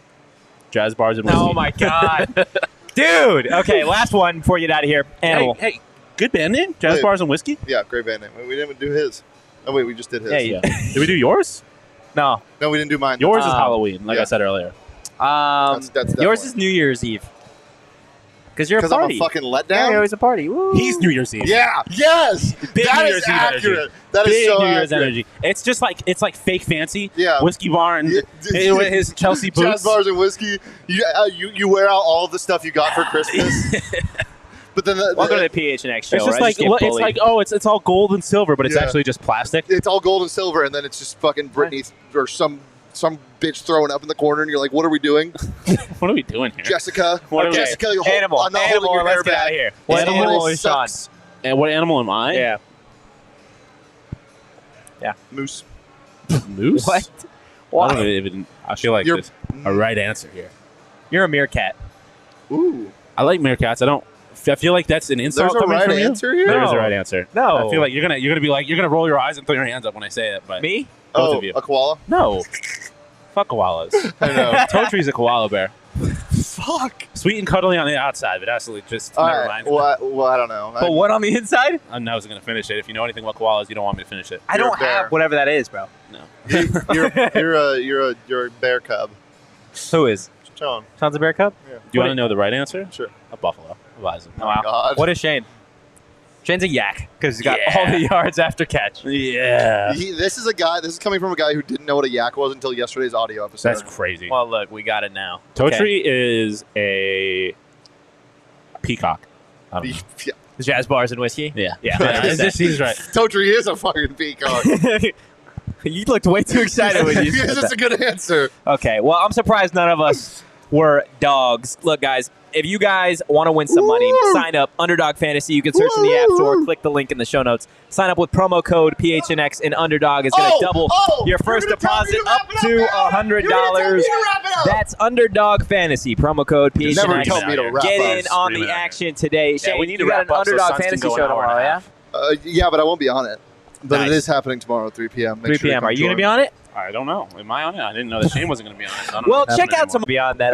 Jazz bars and whiskey. Oh my god. Dude. Okay, last one before you get out of here. Animal. Hey, good band name? Jazz bars and whiskey? Yeah, great band name. We didn't do his. Oh, wait, we just did his. Yeah. Did we do yours? No. No, we didn't do mine. Yours is Halloween, like I said earlier. That's yours is New Year's Eve. Because you're a party. I'm a fucking letdown? Yeah, you're always a party. Woo. He's New Year's Eve. Yeah. Yes. Big That New is Year's Eve accurate. energy. That is Big so New Year's accurate. energy. It's just like fake fancy. Yeah. Whiskey bar and his Chelsea boots. Jazz bars and whiskey. You wear out all the stuff you got for Christmas. But then Welcome to the PHNX show. It's just like it's all gold and silver, but it's actually just plastic. It's all gold and silver, and then it's just fucking Britney or some bitch throwing up in the corner, and you're like, "What are we doing? What are we doing here, Jessica? Okay. Jessica, Animal. I'm not holding your hair Let's get out back. of here. What animal is Shawn? And what animal am I? Yeah. Moose. Moose. What? I Why? don't even. I feel like there's a right answer here. You're a meerkat. Ooh. I like meerkats. I feel like that's an insult. There's a coming right from you. answer here? There is a right answer. No. I feel like you're gonna be like you're gonna roll your eyes and throw your hands up when I say it. But Me? both of you. A koala? No. Fuck koalas. I know. Toe Tree's a koala bear. Fuck. Sweet and cuddly on the outside, but absolutely just All never right. mind. Well, I don't know. But what on the inside? I wasn't gonna finish it. If you know anything about koalas, you don't want me to finish it. I You're don't a bear. have whatever that is, bro. No. You're a bear cub. Who is? Shawn. Shawn's a bear cub? Yeah. Do you want to know the right answer? Sure. A buffalo. A bison. Oh, wow. God. What is Shane? Shane's a yak because he's got Yeah. all the yards after catch. Yeah. This is coming from a guy who didn't know what a yak was until yesterday's audio episode. That's crazy. Well, look, we got it now. Toe Okay. Tree is a peacock. I don't know. Yeah. The Jazz bars and whiskey? Yeah. Yeah. He's right. Toe Tree is a fucking peacock. You looked way too excited when you said That's that. a good answer. Okay, well, I'm surprised none of us were dogs. Look, guys, if you guys want to win some money, sign up. Underdog Fantasy. You can search in the App Store. Click the link in the show notes. Sign up with promo code PHNX, and Underdog is going to double your first deposit up to $100. That's Underdog Fantasy. Promo code PHNX. Never tell me to wrap Get up. in on the Screaming at action today. Yeah, Shane, we need to you got wrap an up so Underdog Suns can Fantasy go an show hour and a tomorrow, yeah? half. Yeah, but I won't be on it. But Nice. it is happening tomorrow at 3 p.m. 3 p.m. Are you going to be on it? I don't know. Am I on it? I didn't know that Shane wasn't going to be on it. So I don't Well, know what's check happening out some beyond that.